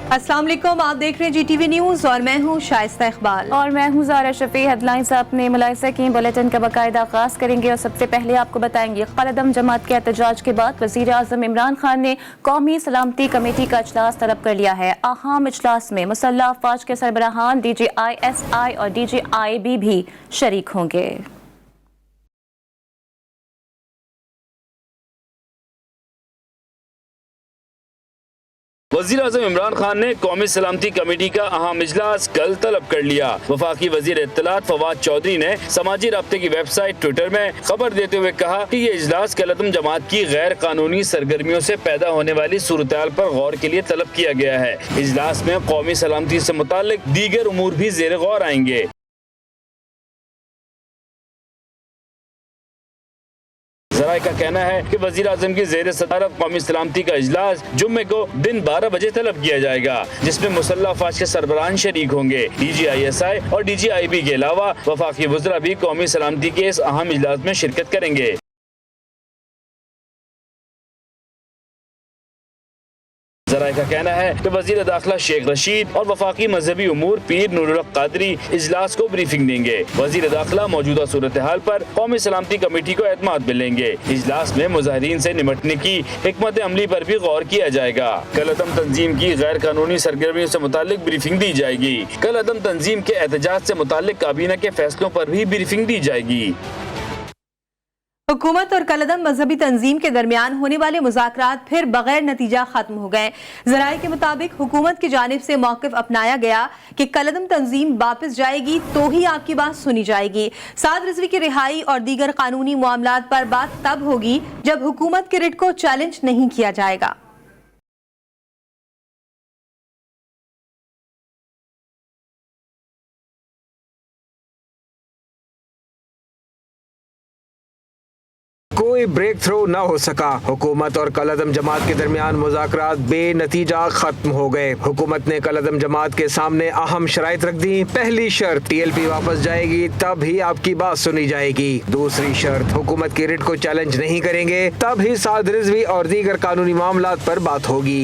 अस्सलाम वालेकुम, आप देख रहे हैं GTV न्यूज़ और मैं हूं शाइस्ता इकबाल और मैं हूं ज़ारा शफी। हेडलाइंस अपने मुलाहिज़ा की बुलेटिन का बाकायदा आगाज़ करेंगे और सबसे पहले आपको बताएंगे कलअदम जमात के एहतजाज के बाद वज़ीर आज़म इमरान खान ने कौमी सलामती कमेटी का इजलास तलब कर लिया है। अहम इजलास में मुसल्लह अफ़वाज के सरबराहान DGI-SI और DGIB भी शरीक होंगे। वज़ीर आज़म इमरान खान ने कौमी सलामती कमेटी का अहम इजलास कल तलब कर लिया। वफाकी वज़ीर इत्तलात फवाद चौधरी ने समाजी राब्ते की वेबसाइट ट्विटर में खबर देते हुए कहा कि ये इजलास कलअदम जमात की गैर कानूनी सरगर्मियों से पैदा होने वाली सूरत-ए-हाल पर गौर के लिए तलब किया गया है। इजलास में कौमी सलामती से मुताल्लिक दीगर उमूर भी ज़ेर गौर आएंगे। ज़राए का कहना है कि वज़ीर आज़म की ज़ेर सदारत कौमी सलामती का इजलास जुम्मे को दिन 12 बजे तलब किया जाएगा, जिसमें मुसल्लह अफ़वाज के सरबराहान शरीक होंगे। DGI-SI और DGIB के अलावा वफाकी वज़रा भी कौमी सलामती के इस अहम इजलास में शिरकत करेंगे। ज़राए का कहना है कि वज़ीर दाखिला शेख रशीद और वफाकी मजहबी उमूर पीर नूरुल हक कादरी इजलास को ब्रीफिंग देंगे। वज़ीर दाखिला मौजूदा सूरत हाल पर कौमी सलामती कमेटी को एतमाद मिलेंगे। इजलास में मुजाहिरीन से निपटने की हिकमत अमली पर भी गौर किया जाएगा। कलअदम तंजीम की गैर कानूनी सरगर्मियों से मुतालिक ब्रीफिंग दी जाएगी। कलअदम तंजीम के एहतजाज से मुतालिक काबीना के फैसलों पर भी ब्रीफिंग दी जाएगी। हुकूमत और कलअदम मजहबी तंजीम के दरमियान होने वाले मुज़ाकरात फिर बगैर नतीजा खत्म हो गए। ज़राए के मुताबिक हुकूमत की जानिब से मौक़िफ़ अपनाया गया कि कलअदम तंजीम वापस जाएगी तो ही आपकी बात सुनी जाएगी। साद रिजवी की रिहाई और दीगर कानूनी मामलात पर बात तब होगी जब हुकूमत के रिट को चैलेंज नहीं किया जाएगा। कोई ब्रेक थ्रू न हो सका। हुकूमत और कलअदम जमात के दरमियान मुज़ाकरात बेनतीजा खत्म हो गए। हुकूमत ने कलअदम जमात के सामने अहम शराइत रख दी। पहली शर्त, TLP वापस जाएगी तब ही आपकी बात सुनी जाएगी। दूसरी शर्त, हुकूमत की रिट को चैलेंज नहीं करेंगे तब ही साद रिजवी और दीगर कानूनी मामलात पर बात होगी।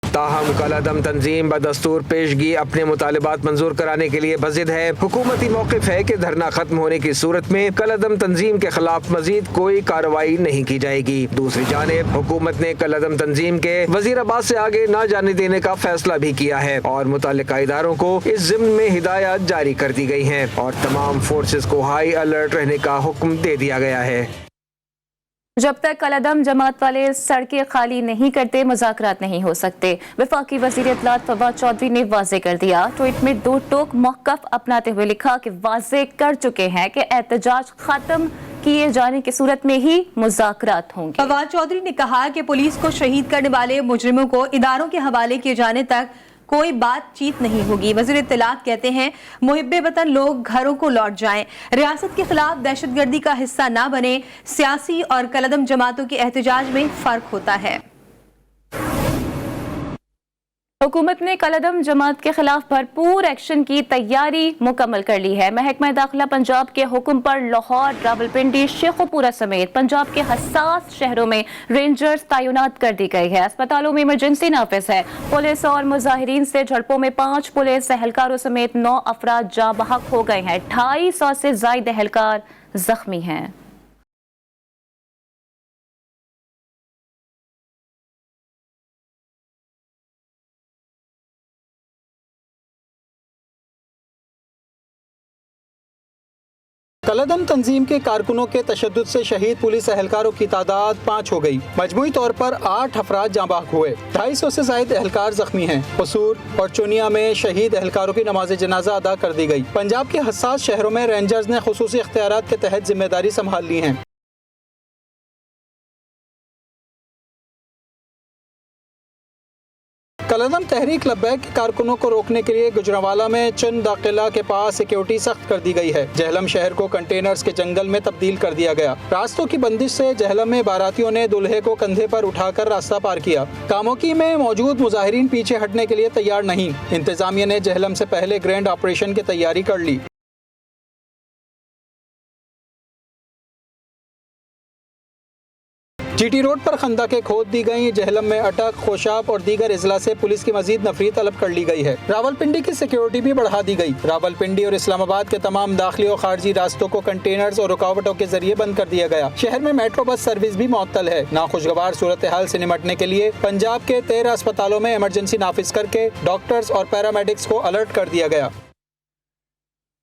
ताहम कलअदम तंजीम बदस्तूर पेशगी अपने मुतालिबात मंजूर कराने के लिए बज़िद है। हुकूमती मौक़िफ़ है कि धरना खत्म होने की सूरत में कलअदम तंजीम के खिलाफ मजीद कोई कार्रवाई नहीं की जाएगी। दूसरी जानिब हुकूमत ने कलअदम तंजीम के वज़ीर अब्बास से आगे न जाने देने का फैसला भी किया है और मुतल्लिका इदारों को इस ज़िम्न में हिदायत जारी कर दी गई हैं और तमाम फोर्सेस को हाई अलर्ट रहने का हुक्म दे दिया गया है। जब तक कलअदम जमात वाले सड़कें खाली नहीं करते मुज़ाकरात नहीं हो सकते। वफाकी वज़ीर इत्तलात फवाद चौधरी ने वाज़े कर दिया। ट्वीट में दो टोक मौक़िफ़ अपनाते हुए लिखा कि वाज़े कर चुके हैं कि एहतजाज खत्म किए जाने की सूरत में ही मुज़ाकरात होंगे। फवाद चौधरी ने कहा कि पुलिस को शहीद करने वाले मुजरिमों को इदारों के हवाले किए जाने तक कोई बातचीत नहीं होगी। वज़ीर इत्तलात कहते हैं मुहिब्बे वतन लोग घरों को लौट जाएं, रियासत के खिलाफ दहशतगर्दी का हिस्सा ना बने। सियासी और कलअदम जमातों के एहतजाज में फर्क होता है। हुकूमत ने कलअदम जमात के खिलाफ भरपूर एक्शन की तैयारी मुकम्मल कर ली है। महकमा दाखिला पंजाब के हुक्म पर लाहौर, रावलपिंडी, शेखुपुरा समेत पंजाब के हसास शहरों में रेंजर्स तैनात कर दी गई है। अस्पतालों में इमरजेंसी नाफिज है। पुलिस और मुजाहिरीन से झड़पों में 5 पुलिस एहलकारों समेत 9 अफराद जाँ बहक हो गए हैं। 250 से ज्यादा एहलकार जख्मी हैं। कलअदम तंजीम के कारकुनों के तशद्दुद से शहीद पुलिस एहलकारों की तादाद 5 हो गई। मजमूई तौर पर 8 अफराद जाँ बहक हुए। 250 से ज्यादा एहलकार जख्मी हैं। कसूर और चुनिया में शहीद एहलकारों की नमाज जनाजा अदा कर दी गई। पंजाब के हसास शहरों में रेंजर्स ने खुसूसी इख्तियारात के तहत जिम्मेदारी संभाल ली है। कलअदम तहरीक लब्बैक के कारकुनों को रोकने के लिए गुजरांवाला में चंद दाखिला के पास सिक्योरिटी सख्त कर दी गई है। जहलम शहर को कंटेनर्स के जंगल में तब्दील कर दिया गया। रास्तों की बंदिश से जहलम में बारातियों ने दूल्हे को कंधे पर उठाकर रास्ता पार किया। कामोकी में मौजूद मुजाहिरीन पीछे हटने के लिए तैयार नहीं। इंतजामिया ने जहलम से पहले ग्रैंड ऑपरेशन की तैयारी कर ली। GT रोड पर खंदकें खोद दी गई। जहलम में अटक, खोशाब और दीगर अजला से पुलिस की मजीद नफरी तलब कर ली गई है। रावलपिंडी की सिक्योरिटी भी बढ़ा दी गई। रावलपिंडी और इस्लामाबाद के तमाम दाखिली और खारजी रास्तों को कंटेनर्स और रुकावटों के जरिए बंद कर दिया गया। शहर में मेट्रो बस सर्विस भी मुअत्तल है। नाखुशगवार सूरत हाल से निपटने के लिए पंजाब के 13 अस्पतालों में इमरजेंसी नाफिज करके डॉक्टर्स और पैरामेडिक्स को अलर्ट कर दिया गया।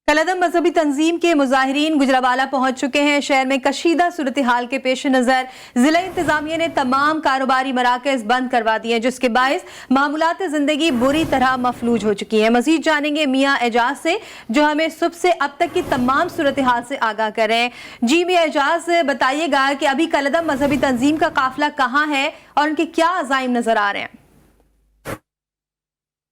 कलदम मजहबी तंजीम के मुजाहिरीन गुजरावाला पहुंच चुके हैं। शहर में कशीदा सूरत हाल के पेश नजर जिला इंतजामिया ने तमाम कारोबारी मराकज बंद करवा दिए, जिसके बायस मामूलात जिंदगी बुरी तरह मफलूज हो चुकी है। मजीद जानेंगे मियाँ एजाज से, जो हमें सुबह से अब तक की तमाम सूरत हाल से आगाह कर रहे हैं। जी मियाँ एजाज, बताइएगा कि अभी कलदम मजहबी तंजीम का काफिला कहाँ है और उनके क्या अज़ाइम नजर आ रहे हैं?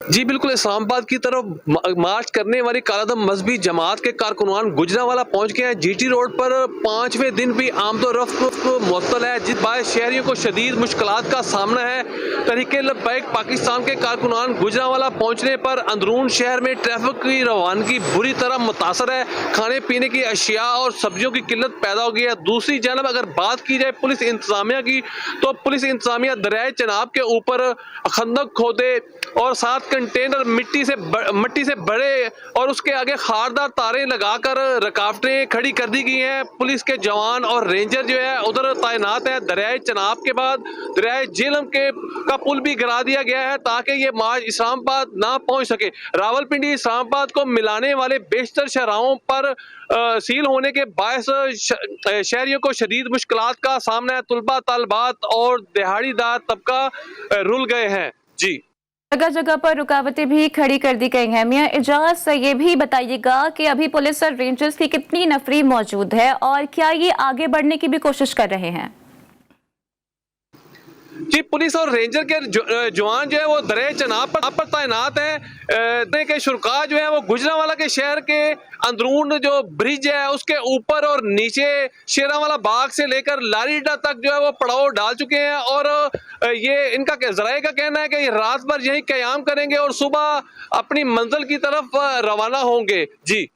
जी बिल्कुल, इस्लामाबाद की तरफ मार्च करने वाली कालादम मजहबी जमात के कारकुनान गुजरावाला पहुंच गए हैं। GT रोड पर 5वें दिन भी आमदोरफ्त मुअत्तल है, जिस बायस शहरियों को शदीद मुश्किलात का सामना है। तहरीके लब्बैक पाकिस्तान के कारकुनान गुजरावाला पहुंचने पर अंदरून शहर में ट्रैफिक की रवानगी बुरी तरह मुतासर है। खाने पीने की अशिया और सब्जियों की किल्लत पैदा हो गई है। दूसरी जानब अगर बात की जाए पुलिस इंतजामिया की, तो पुलिस इंतजामिया दरियाए चनाब के ऊपर खंदक खोदे और साथ कंटेनर मिट्टी से बड़े और उसके आगे खारदार तारें लगाकर रुकावटें खड़ी कर दी गई हैं। पुलिस के जवान और रेंजर जो है उधर तैनात है। दरियाए चनाब के बाद दरियाए झेलम का पुल भी गिरा दिया गया है ताकि ये मार्च इस्लामाबाद ना पहुंच सके। रावलपिंडी इस्लामाबाद को मिलाने वाले बेशतर शहरों पर सील होने के बायस शहरियों को शदीद मुश्किलात का सामना है। तुलबा तलबात और दिहाड़ीदार तबका रुल गए हैं। जी, जगह जगह पर रुकावटें भी खड़ी कर दी गई हैं। मियाँ एजाज, ये भी बताइएगा कि अभी पुलिस और रेंजर्स की कितनी नफरी मौजूद है और क्या ये आगे बढ़ने की भी कोशिश कर रहे हैं? जी, पुलिस और रेंजर के जवान जो है वो दरिया चनाब पर तैनात हैं। के शुरका जो है वो गुजरावाला के शहर के अंदरून जो ब्रिज है उसके ऊपर और नीचे शेरावाला बाग से लेकर लारीडा तक जो है वो पड़ाव डाल चुके हैं और ये इनका ज़राए का कहना है कि ये रात भर यही क़याम करेंगे और सुबह अपनी मंजिल की तरफ रवाना होंगे। जी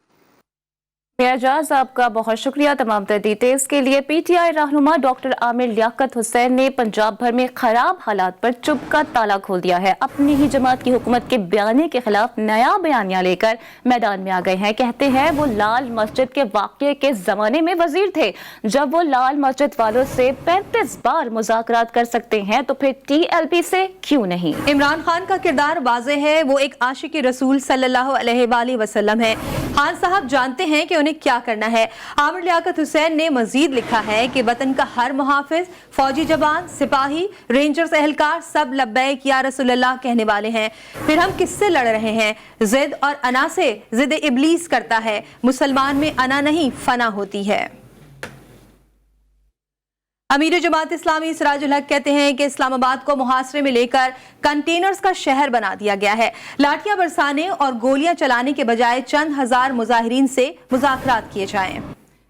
एजाज, आपका बहुत शुक्रिया तमाम तर डिटेल्स के लिए। PTI रहनुमा डॉक्टर आमिर लियाकत हुसैन ने पंजाब भर में खराब हालात पर चुप का ताला खोल दिया है। अपनी ही जमात की हुकूमत के बयाने के खिलाफ नया बयानिया लेकर मैदान में आ गए हैं। कहते हैं वो लाल मस्जिद के वाक़ये के जमाने में वजीर थे, जब वो लाल मस्जिद वालों से 35 बार मुज़ाकरात कर सकते हैं तो फिर TLP से क्यों नहीं? इमरान खान का किरदार वाज़े है, वो एक आशिक रसूल सल्लल्लाहु अलैहि वसल्लम है। खान साहब जानते हैं कि उन्हें क्या करना है। आमिर लियाकत हुसैन ने मजीद लिखा है कि वतन का हर मुहाफिज, फौजी जवान, सिपाही, रेंजर्स, एहलकार सब लब्बैक या रसूलल्लाह कहने वाले हैं। फिर हम किससे लड़ रहे हैं? जिद और अना से। जिद इब्लीस करता है। मुसलमान में अना नहीं फना होती है। अमीर जमात इस्लामी सिराजुल हक कहते हैं कि इस्लामाबाद को मुहासरे में लेकर कंटेनर्स का शहर बना दिया गया है। लाठियां बरसाने और गोलियां चलाने के बजाय चंद हजार मुजाहिरीन से मुज़ाकरात किए जाएं।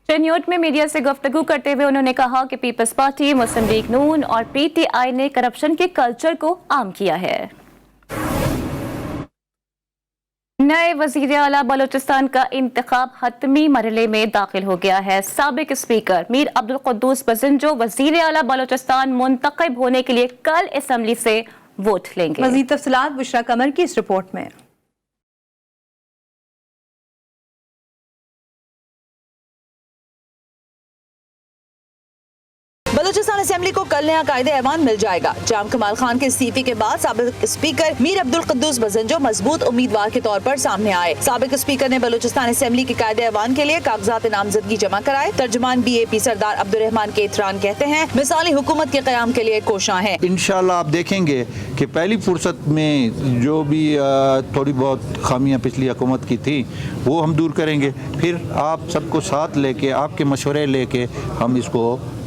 चेन्योट में मीडिया से गुफ्तगू करते हुए उन्होंने कहा कि पीपल्स पार्टी, मुस्लिम लीग नून और PTI ने करप्शन के कल्चर को आम किया है। नए वजीर आला बलोचिस्तान का इंतखाब हतमी मरहले में दाखिल हो गया है। साबिक स्पीकर मीर अब्दुल कुद्दूस बजंजो वजीर आला बलोचिस्तान मुंतखब होने के लिए कल असेंबली से वोट लेंगे। मजीद तफसीलात बुशरा कमर की इस रिपोर्ट में। बलूचिस्तान असेंबली को कल नया कायदे ऐवान मिल जाएगा। जाम कमाल खान के इस्तीफे के बाद साबिक स्पीकर मीर अब्दुल कुद्दूस बजंजो मजबूत उम्मीदवार के तौर पर सामने आए। साबिक स्पीकर ने बलूचिस्तान असेंबली के कायदे ऐवान के लिए कागजात नामजदगी जमा कराए। तर्जुमान BAP सरदार अब्दुर्रहमान केतरान कहते हैं मिसाली हुकूमत के क़याम के लिए कोशां हैं। इंशाल्लाह आप देखेंगे कि पहली फुर्सत में जो भी थोड़ी बहुत खामियां पिछली हुकूमत की थी वो हम दूर करेंगे। फिर आप सबको साथ लेके, आपके मशवरे लेके हम इस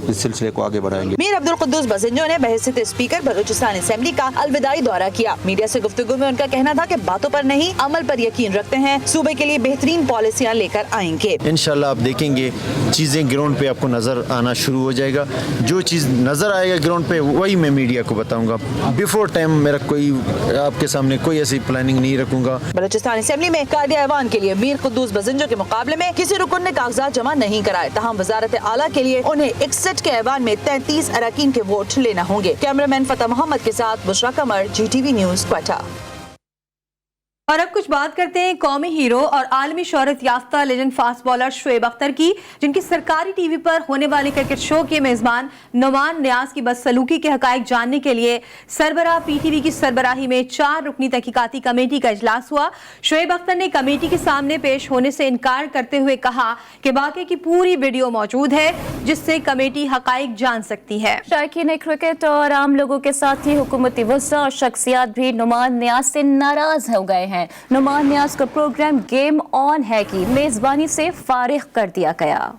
सिलसिले को आगे बढ़ाएंगे। मीर अब्दुल कुद्दूस बजंजो ने बहैसियत स्पीकर बलूचिस्तान असेंबली का अलविदाई दौरा किया। मीडिया से गुफ्तगू में उनका कहना था कि बातों पर नहीं अमल पर यकीन रखते हैं। सूबे के लिए बेहतरीन पॉलिसियां लेकर आएंगे। इंशाल्लाह आप देखेंगे चीजें ग्राउंड पे आपको नजर आना शुरू हो जाएगा। जो चीज नजर आएगा ग्राउंड पे वही मैं मीडिया को बताऊंगा। बिफोर टाइम मेरा कोई आपके सामने कोई ऐसी प्लानिंग नहीं रखूंगा। बलूचिस्तान असेंबली में कायदे ऐवान के लिए मीर कुद्दूस बजंजो के मुकाबले में किसी रुकन ने कागजात जमा नहीं कराए। तहम वजारत आला के लिए उन्हें 61 आज के ऐवान में 33 अरकान के वोट लेना होंगे। कैमरामैन फतेह मोहम्मद के साथ बुशरा कमर, GTV न्यूज, क्वेटा। और अब कुछ बात करते हैं कौमी हीरो और आलमी शोहरत याफ्ता legend fast bowler Shoaib Akhtar की, जिनकी सरकारी टीवी पर होने वाले क्रिकेट शो के मेजबान नुमान नियाज की बदसलूकी के हकायक जानने के लिए सरबराह PTV की सरबराही में 4 रुकनी तहकीकाती कमेटी का इजलास हुआ। शुएब अख्तर ने कमेटी के सामने पेश होने से इनकार करते हुए कहा कि वाक़े की पूरी वीडियो मौजूद है जिससे कमेटी हकायक जान सकती है। शायकीन क्रिकेट और आम लोगों के साथ ही हुकूमती वज़्ज़ा और शख्सियात भी नुमान नियाज से नाराज हो गए हैं। नुमान नियाज का प्रोग्राम गेम ऑन है की मेजबानी से फारिग कर दिया गया।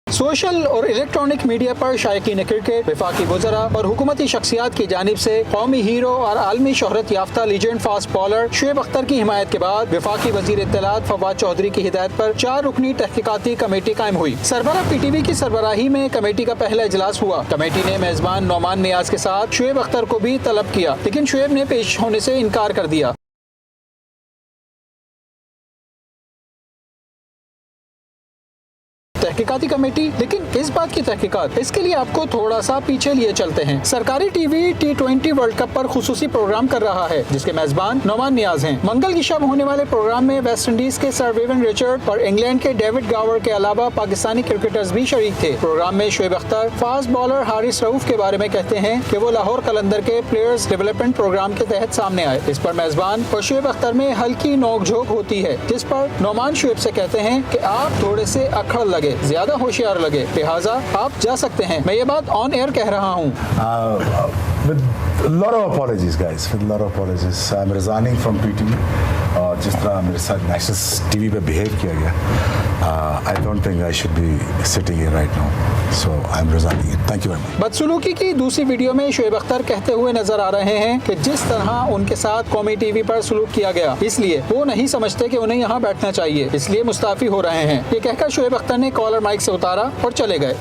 सोशल और इलेक्ट्रॉनिक मीडिया पर शायकीन क्रिकेट, वफाकी वज़रा और हुकूमती शख्सियात की जानिब से कौमी हीरो और आलमी शोहरत याफ्ता legend fast bowler Shoaib Akhtar की हिमायत के बाद वफाकी वज़ीर इत्तलात फवाद चौधरी की हिदायत पर 4 रुकनी तहकीकाती कमेटी कायम हुई। सरबराह PTV की सरबराही में कमेटी का पहला इजलास हुआ। कमेटी ने मेजबान नुमान नियाज के साथ शुएब अख्तर को भी तलब किया, लेकिन शुएब ने पेश होने से इनकार कर दिया। तहकीकाती कमेटी, लेकिन इस बात की तहकीकात, इसके लिए आपको थोड़ा सा पीछे लिए चलते हैं। सरकारी टीवी T20 वर्ल्ड कप पर खुसूसी प्रोग्राम कर रहा है जिसके मेजबान नुमान नियाज हैं। मंगल की शब होने वाले प्रोग्राम में वेस्ट इंडीज के सर विवियन रिचर्ड और इंग्लैंड के डेविड गावर के अलावा पाकिस्तानी क्रिकेटर्स भी शरीक थे। प्रोग्राम में शुएब अख्तर फास्ट बॉलर हारिस रऊफ के बारे में कहते हैं कि वो लाहौर कलंदर के प्लेयर्स डेवलपमेंट प्रोग्राम के तहत सामने आए। इस पर मेजबान और शुएब अख्तर में हल्की नोकझोंक होती है, जिस पर नुमान शुएब से कहते हैं कि आप थोड़े से अखड़ लगे, ज्यादा होशियार लगे, लिहाजा आप जा सकते हैं। मैं ये बात ऑन एयर कह रहा हूँ। With a lot of apologies, guys. With a lot of apologies. I'm resigning from PTV. और जिस तरह मेरे साथ नेशनल टीवी पे बिहेव किया गया, I don't think I should be sitting here right now. So I'm resigning. Thank you very much. बदसलूकी की दूसरी वीडियो में शुएब अख्तर कहते हुए नजर आ रहे हैं कि जिस तरह उनके साथ कौमी टीवी पर सलूक किया गया, इसलिए वो नहीं समझते कि उन्हें यहाँ बैठना चाहिए, इसलिए मुस्ताफी हो रहे हैं। ये कहकर शुएब अख्तर ने कॉलर माइक से उतारा और चले गए।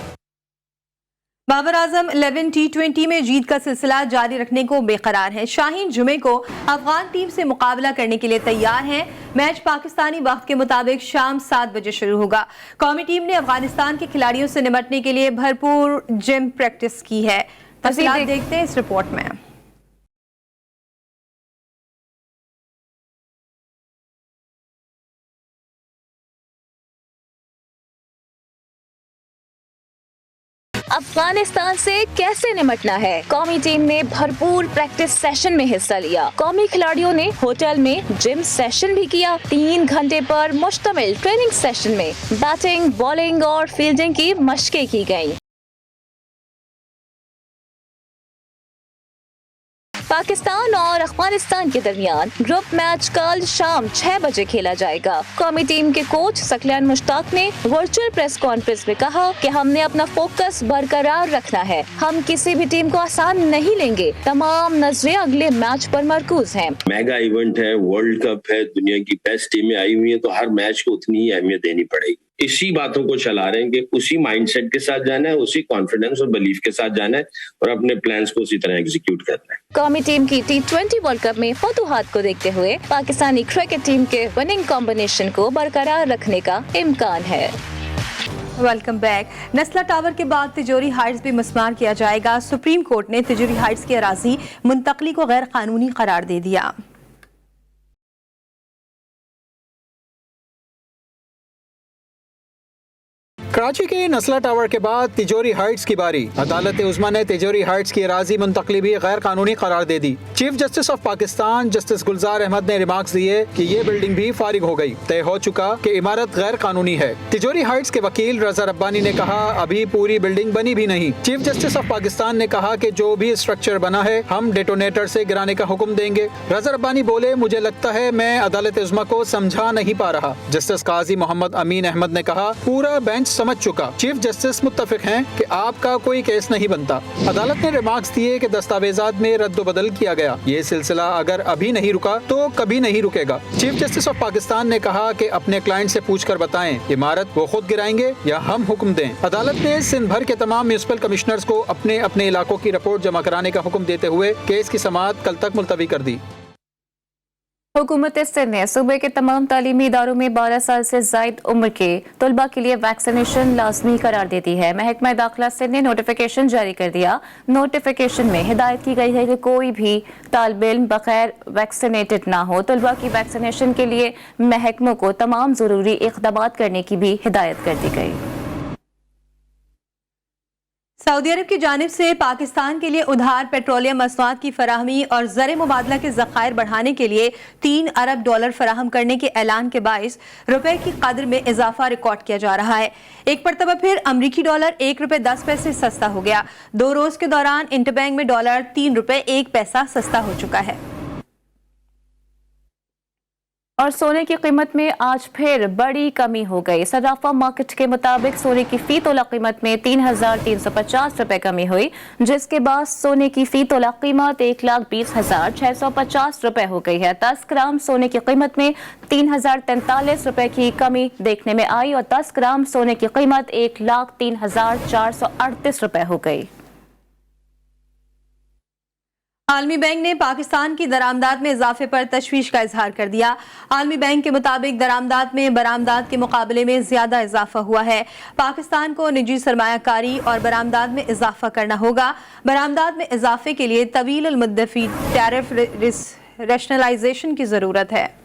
बाबर आजम 11 T20 में जीत का सिलसिला जारी रखने को बेकरार है। शाहीन जुमे को अफगान टीम से मुकाबला करने के लिए तैयार हैं। मैच पाकिस्तानी वक्त के मुताबिक शाम 7 बजे शुरू होगा। कौमी टीम ने अफगानिस्तान के खिलाड़ियों से निपटने के लिए भरपूर जिम प्रैक्टिस की है। तफसीलात देखते हैं इस रिपोर्ट में। अफगानिस्तान से कैसे निपटना है, कौमी टीम ने भरपूर प्रैक्टिस सेशन में हिस्सा लिया। कौमी खिलाड़ियों ने होटल में जिम सेशन भी किया। 3 घंटे पर मुश्तमिल ट्रेनिंग सेशन में बैटिंग, बॉलिंग और फील्डिंग की मशकें की गयी। पाकिस्तान और अफगानिस्तान के दरमियान ग्रुप मैच कल शाम 6 बजे खेला जाएगा। कौमी टीम के कोच सकलान मुश्ताक ने वर्चुअल प्रेस कॉन्फ्रेंस में कहा कि हमने अपना फोकस बरकरार रखना है, हम किसी भी टीम को आसान नहीं लेंगे, तमाम नजरें अगले मैच पर मरकूज हैं। मेगा इवेंट है, वर्ल्ड कप है, दुनिया की बेस्ट टीमें आई हुई है, तो हर मैच को उतनी ही अहमियत देनी पड़ेगी। इसी बातों को चला रहे हैं कि उसी माइंडसेट के साथ जाना है, उसी कॉन्फिडेंस और बिलीफ के साथ जाना है और अपने प्लान्स को उसी तरह एग्जीक्यूट करना है। कौमी टीम की T20 वर्ल्ड कप में फतूहात को देखते हुए पाकिस्तानी क्रिकेट टीम के विनिंग कॉम्बिनेशन को बरकरार रखने का इम्कान है। Welcome back. नस्ला टावर के बाद तिजोरी हाइट्स भी मस्मार किया जाएगा। सुप्रीम कोर्ट ने तिजोरी हाइट्स की अराजी मुंतकली को गैर कानूनी करार दे दिया। कराची के नस्ला टावर के बाद तिजोरी हाइट्स की बारी। अदालत उज़्मा ने तिजोरी हाइट्स की अराजी मुंतकली भी गैर कानूनी करार दे दी। Chief justice of Pakistan justice Gulzar Ahmed ने रिमार्क्स दिए कि ये बिल्डिंग भी फारिग हो गई, तय हो चुका कि इमारत गैर कानूनी है। तिजोरी हाइट्स के वकील रजा रब्बानी ने कहा अभी पूरी बिल्डिंग बनी भी नहीं। चीफ जस्टिस ऑफ पाकिस्तान ने कहा कि जो भी स्ट्रक्चर बना है हम डेटोनेटर से गिराने का हुक्म देंगे। रजा रब्बानी बोले मुझे लगता है मैं अदालत उज़्मा को समझा नहीं पा रहा। जस्टिस काजी मोहम्मद अमीन अहमद ने कहा पूरा बेंच समझ चुका। चीफ जस्टिस मुत्तफिक हैं कि आपका कोई केस नहीं बनता। अदालत ने रिमार्क्स दिए कि दस्तावेजात में रद्द-ओ-बदल किया गया। ये सिलसिला अगर अभी नहीं रुका तो कभी नहीं रुकेगा। चीफ जस्टिस ऑफ पाकिस्तान ने कहा कि अपने क्लाइंट से पूछकर बताएं, इमारत वो खुद गिराएंगे या हम हुक्म दें। अदालत ने सिंध भर के तमाम म्युनिसिपल कमिश्नर्स को अपने अपने इलाकों की रिपोर्ट जमा कराने का हुक्म देते हुए केस की समाअत कल तक मुलतवी कर दी। हुकूमत सिंध ने सूबे के तमाम तालीमी इदारों में 12 साल से जायद उम्र के तलबा के लिए वैक्सीनेशन लाजमी करार दे दी है। महकमा दाखिला सिंध ने नोटिफिकेशन जारी कर दिया। नोटिफिकेशन में हिदायत की गई है कि कोई भी तालिब इल्म बगैर वैक्सीनेटेड ना हो। तलबा की वैक्सीनेशन के लिए महकमों को तमाम जरूरी इक़दामात करने की भी हिदायत कर दी गई। सऊदी अरब की जानिब से पाकिस्तान के लिए उधार पेट्रोलियम मसनूआत की फराहमी और ज़र मुबादला के ज़खायर बढ़ाने के लिए $3 अरब फराहम करने के ऐलान के बाइस रुपए की कदर में इजाफा रिकॉर्ड किया जा रहा है। एक मरतबा फिर अमरीकी डॉलर $1.10 सस्ता हो गया। 2 रोज के दौरान इंटरबैंक में डॉलर $3.01 सस्ता हो चुका है। और सोने की कीमत में आज फिर बड़ी कमी हो गई। सराफा मार्केट के मुताबिक सोने की फी तोला कीमत में 3,350 रुपए कमी हुई, जिसके बाद सोने की फी तोला कीमत 1,20,650 रुपए हो गई है। 10 ग्राम सोने की कीमत में 3,043 रुपए की कमी देखने में आई और 10 ग्राम सोने की कीमत 1,03,438 रुपए हो गई। आलमी बैंक ने पाकिस्तान की दरामदात में इजाफे पर तशवीश का इजहार कर दिया। आलमी बैंक के मुताबिक दरामदात में बरामदात के मुकाबले में ज्यादा इजाफा हुआ है। पाकिस्तान को निजी सरमायाकारी और बरामदात में इजाफा करना होगा। बरामदात में इजाफे के लिए तवील अल मुद्दती टैरिफ रैशनलाइजेशन की जरूरत है।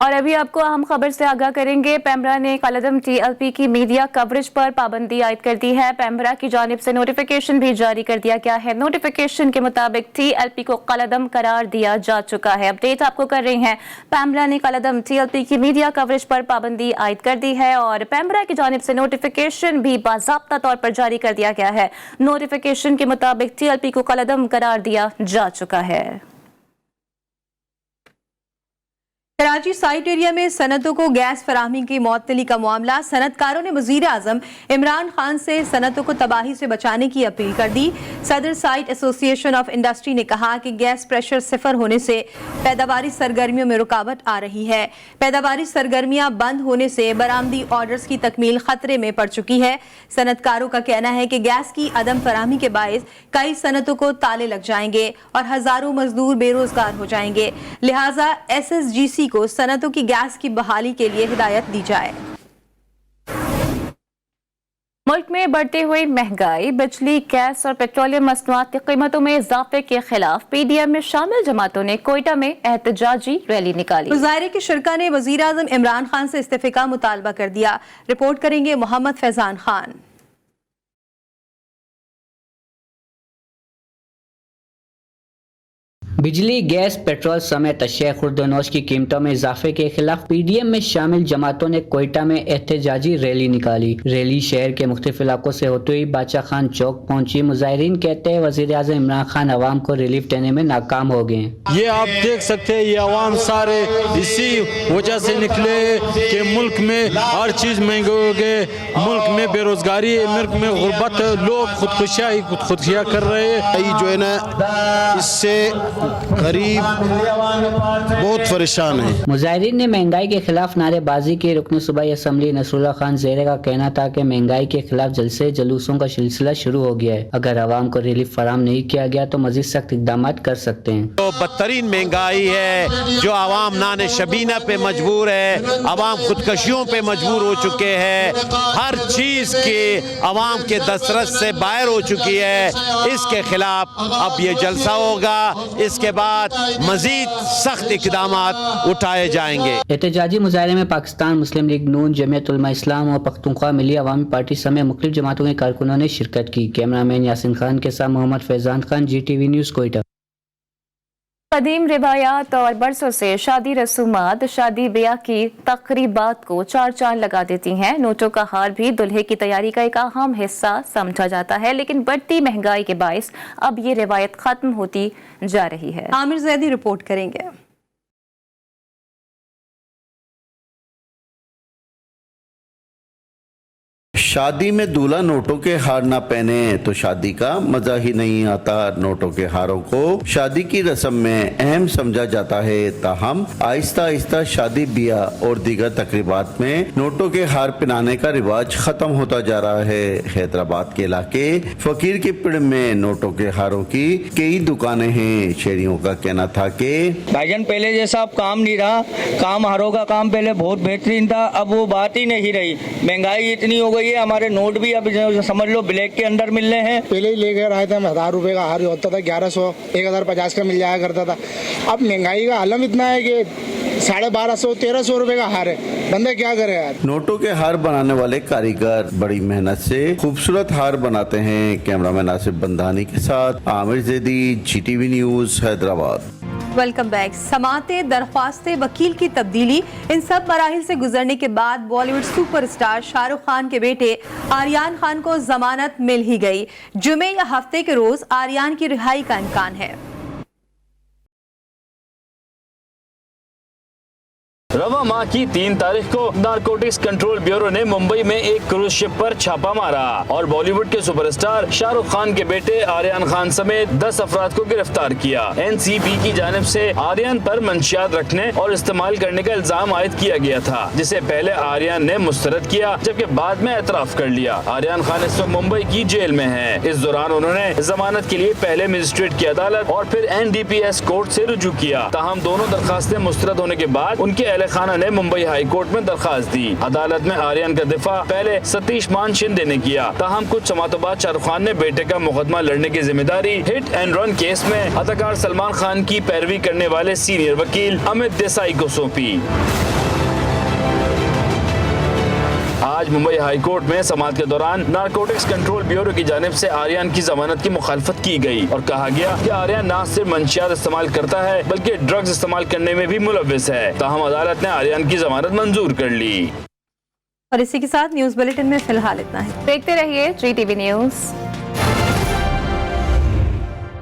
और अभी आपको अहम खबर से आगाह करेंगे। पैमरा ने कलअदम TLP की मीडिया कवरेज पर पाबंदी आयद कर दी है। पैमरा की जानिब से नोटिफिकेशन भी जारी कर दिया गया है। नोटिफिकेशन के मुताबिक TLP को कलअदम करार दिया जा चुका है। अपडेट आपको कर रही हैं। पैमरा ने कलअदम TLP की मीडिया कवरेज पर पाबंदी आयद कर दी है और पैमरा की जानिब से नोटिफिकेशन भी बाज़ाब्ता तौर पर जारी कर दिया गया है। नोटिफिकेशन के मुताबिक TLP को कलअदम करार दिया जा चुका है। कराची साइट एरिया में सनतों को गैस फराहमी की मुअत्तली का मामला। सनतकारों ने वज़ीर आज़म इमरान खान से सनतों को तबाही से बचाने की अपील कर दी। सदर साइट एसोसिएशन ऑफ इंडस्ट्री ने कहा कि गैस प्रेशर सिफर होने से पैदावारी सरगर्मियों में रुकावट आ रही है। पैदावारी सरगर्मियां बंद होने से बरामदी ऑर्डर्स की तकमील खतरे में पड़ चुकी है। सनतकारों का कहना है कि गैस की अदम फराहमी के बायस कई सनतों को ताले लग जाएंगे और हजारों मजदूर बेरोजगार हो जाएंगे। लिहाजा SSGC को सनतों की गैस की बहाली के लिए हिदायत दी जाए। मुल्क में बढ़ती हुई महंगाई, बिजली, गैस और पेट्रोलियम मसनूआत की कीमतों में इजाफे के खिलाफ PDM में शामिल जमातों ने कोयटा में एहतजाजी रैली निकाली। मुजाहिरे की शिरका ने वजीर आज़म इमरान खान से इस्तीफे का मुतालबा कर दिया। रिपोर्ट करेंगे मोहम्मद फैजान खान। बिजली, गैस, पेट्रोल समेत अशिया खुर्दनोश की कीमतों में इजाफे के खिलाफ PDM में शामिल जमातों ने कोयटा में एहतजाजी रैली निकाली। रैली शहर के मुख्तलिफ इलाकों से होते हुए बादशाह खान चौक पहुंची। मुजाहिरीन कहते हैं वज़ीर आज़म इमरान खान अवाम को रिलीफ देने में नाकाम हो गए। ये आप देख सकते हैं, ये अवाम सारे इसी वजह से निकले कि मुल्क में हर चीज़ महंगे हो गए, मुल्क में बेरोजगारी, मुल्क में गुर्बत, लोग खुदकुशियाँ कर रहे हैं। जो है ना, इससे गरीब बहुत परेशान है। मुजाहिरीन ने महंगाई के खिलाफ नारेबाजी की। रुकन सूबाई असम्बली नसरुल्लाह खान ज़ेरे का कहना था कि महंगाई के खिलाफ जलसे जुलूसों का सिलसिला शुरू हो गया है। अगर आवाम को रिलीफ फराम नहीं किया गया तो मजीद सख्त इकदाम कर सकते हैं। तो बदतरीन महंगाई है जो आवाम नाने शबीना पे मजबूर है, आवाम खुदकशियों पे मजबूर हो चुके हैं, हर चीज के आवाम के दस्तरस से बाहर हो चुकी है। इसके खिलाफ अब ये जलसा होगा, इसके बाद मजीद सख्त इकदाम उठाए जाएंगे। एहतजाजी मुजाहरे में पाकिस्तान मुस्लिम लीग नून, जमीयत उलमा इस्लाम और पख्तूनख्वा मिली अवामी पार्टी समेत मुख्तलिफ जमातों के कारकुनों ने शिरकत की। कैमरामैन यासिन खान के साथ मोहम्मद फैजान खान, GTV न्यूज़, कोयटा। कदीम रिवायात और बरसों से शादी रसूमात शादी ब्याह की तकरीबात को चार चांद लगा देती हैं। नोटों का हार भी दुल्हे की तैयारी का एक अहम हिस्सा समझा जाता है, लेकिन बढ़ती महंगाई के बायस अब ये रिवायत खत्म होती जा रही है। आमिर जैदी रिपोर्ट करेंगे। शादी में दूल्हा नोटों के हार ना पहने तो शादी का मजा ही नहीं आता। नोटों के हारों को शादी की रस्म में अहम समझा जाता है, ताहम आहिस्ता आहिस्ता शादी ब्याह और दीगर तकरीबात में नोटों के हार पहनाने का रिवाज खत्म होता जा रहा है। हैदराबाद के इलाके फकीर के पिंड में नोटों के हारों की कई दुकानें हैं। शहरियों का कहना था कि भाईजान पहले जैसा अब काम नहीं रहा, काम हारों का काम पहले बहुत बेहतरीन था, अब वो बात ही नहीं रही। महंगाई इतनी हो गई है, हमारे नोट भी अब समझ लो ब्लैक के अंदर मिल रहे हैं। पहले ही लेकर आए थे हम 1000 रुपए का हार होता था, 1100 1050 का मिल जाया करता था। अब महंगाई का आलम इतना है कि 1250 1300 रुपए का हार है, बंदे क्या करे यार। नोटों के हार बनाने वाले कारीगर बड़ी मेहनत से खूबसूरत हार बनाते हैं। कैमरामैन आसिफ बंधानी के साथ Aamir Zaidi, GTV news Hyderabad. Welcome back. समाते, दरख्वास्तें, वकील की तब्दीली, इन सब मराहिल से गुजरने के बाद बॉलीवुड सुपरस्टार शाहरुख खान के बेटे आर्यन खान को जमानत मिल ही गई। जुमे या हफ्ते के रोज आर्यन की रिहाई का इम्कान है। रवा माह की 3 तारीख को नारकोटिक्स कंट्रोल ब्यूरो ने मुंबई में एक क्रूज शिप पर छापा मारा और बॉलीवुड के सुपरस्टार शाहरुख खान के बेटे आर्यन खान समेत 10 अफराद को गिरफ्तार किया। NCB की जानिब से आर्यन पर मंशियात रखने और इस्तेमाल करने का इल्जाम आयद किया गया था, जिसे पहले आर्यन ने मुस्तरद किया, जबकि बाद में एतराफ कर लिया। आर्यन खान इस वक्त मुंबई की जेल में है। इस दौरान उन्होंने जमानत के लिए पहले मजिस्ट्रेट की अदालत और फिर NDPS कोर्ट से रुजू किया। ताहम दोनों दरखास्तें मुस्तरद होने के बाद उनके खाना ने मुंबई हाई कोर्ट में दरखास्त दी। अदालत में आर्यन का दिफा पहले सतीश मान शिंदे ने किया। ताहम कुछ समातों बाद शाहरुख खान ने बेटे का मुकदमा लड़ने की जिम्मेदारी हिट एंड रन केस में अदाकार सलमान खान की पैरवी करने वाले सीनियर वकील अमित देसाई को सौंपी। आज मुंबई हाई कोर्ट में समाअत के दौरान नारकोटिक्स कंट्रोल ब्यूरो की जानिब से आर्यन की जमानत की मुखालफत की गई और कहा गया कि आर्यन न सिर्फ मंशियात इस्तेमाल करता है बल्कि ड्रग्स इस्तेमाल करने में भी मुलव्विस है। ताहम अदालत ने आर्यन की जमानत मंजूर कर ली। और इसी के साथ न्यूज बुलेटिन में फिलहाल इतना ही। देखते रहिए GTV न्यूज।